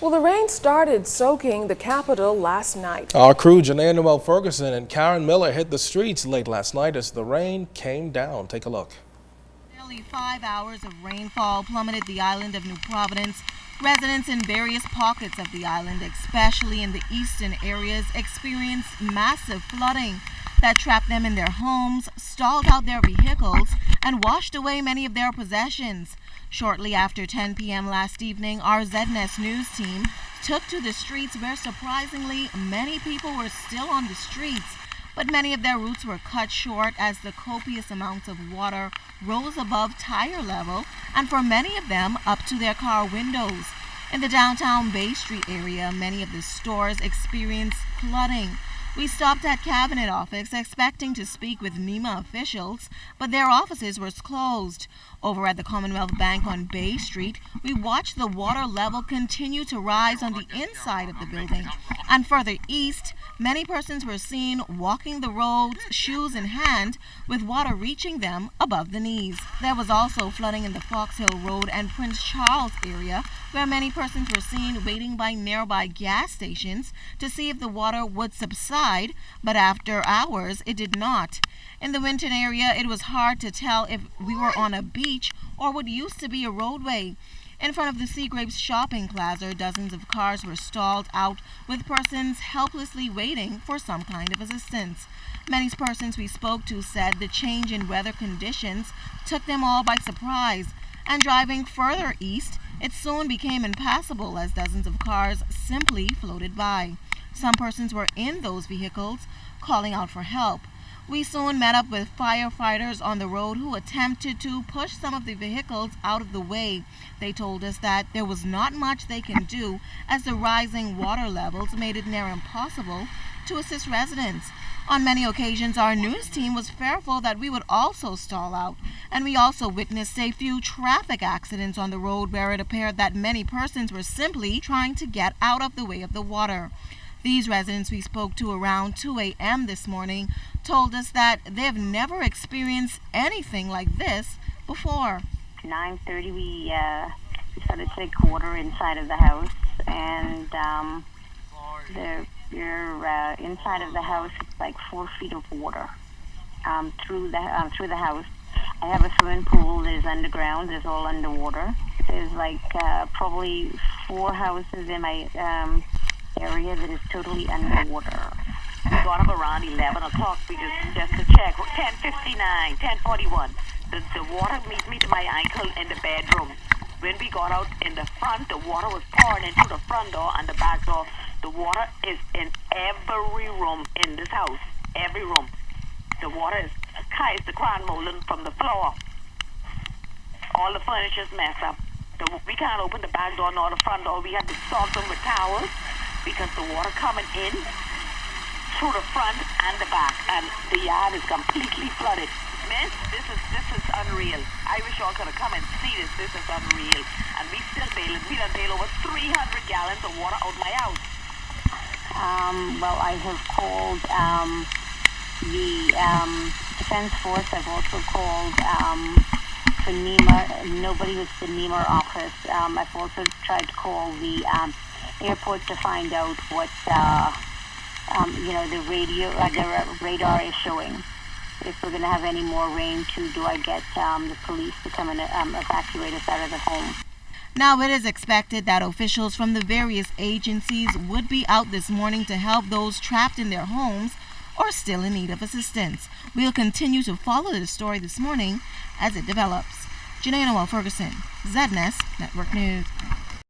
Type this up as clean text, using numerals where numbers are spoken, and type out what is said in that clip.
Well, the rain started soaking the capital last night. Our crew, Janae Ferguson and Karen Miller, hit the streets late last night as the rain came down. Take a look. Nearly 5 hours of rainfall plummeted the island of New Providence. Residents in various pockets of the island, especially in the eastern areas, experienced massive flooding that trapped them in their homes, stalled out their vehicles, and washed away many of their possessions. Shortly after 10 p.m. last evening, our ZNS News team took to the streets where surprisingly many people were still on the streets, but many of their routes were cut short as the copious amounts of water rose above tire level and for many of them up to their car windows. In the downtown Bay Street area, many of the stores experienced flooding. We stopped at Cabinet Office expecting to speak with NEMA officials, but their offices were closed. Over at the Commonwealth Bank on Bay Street, we watched the water level continue to rise on the inside of the building. And further east, many persons were seen walking the roads, shoes in hand, with water reaching them above the knees. There was also flooding in the Fox Hill Road and Prince Charles area, where many persons were seen waiting by nearby gas stations to see if the water would subside, but after hours it did not. In the Winton area, it was hard to tell if we were on a beach or what used to be a roadway. In front of the Seagrapes shopping plaza, dozens of cars were stalled out with persons helplessly waiting for some kind of assistance. Many persons we spoke to said the change in weather conditions took them all by surprise, and driving further east, it soon became impassable as dozens of cars simply floated by. Some persons were in those vehicles calling out for help. We soon met up with firefighters on the road who attempted to push some of the vehicles out of the way. They told us that there was not much they can do as the rising water levels made it near impossible to assist residents. On many occasions, our news team was fearful that we would also stall out, and we also witnessed a few traffic accidents on the road where it appeared that many persons were simply trying to get out of the way of the water. These residents we spoke to around 2 a.m. this morning told us that they've never experienced anything like this before. 9:30 we started to take water inside of the house, and you're inside of the house, it's like 4 feet of water through the house. I have a swimming pool that is underground, it's all underwater. There's like probably 4 houses in my area that is totally underwater. We got up around 11 o'clock because just to check. 10:59, 10:41. The water meet me to my ankle in the bedroom. When we got out in the front, the water was pouring into the front door and the back door. The water is in every room in this house. Every room. The water is the crown molding from the floor. All the furniture's messed up. We can't open the back door nor the front door. We have to stop them with towels because the water coming in through the front and the back, and the yard is completely flooded. Miss, this is unreal. I wish y'all could have come and see this. This is unreal. And we still bailing. We done bailed over 300 gallons of water out my house. Well, I have called the Defense Force. I've also called for NEMA. Nobody was the NEMA office. I've also tried to call the airport to find out what the radar is showing. If we're going to have any more rain, do I get the police to come and evacuate us out of the home? Now, it is expected that officials from the various agencies would be out this morning to help those trapped in their homes or still in need of assistance. We'll continue to follow the story this morning as it develops. Janae Ferguson, ZNS Network News.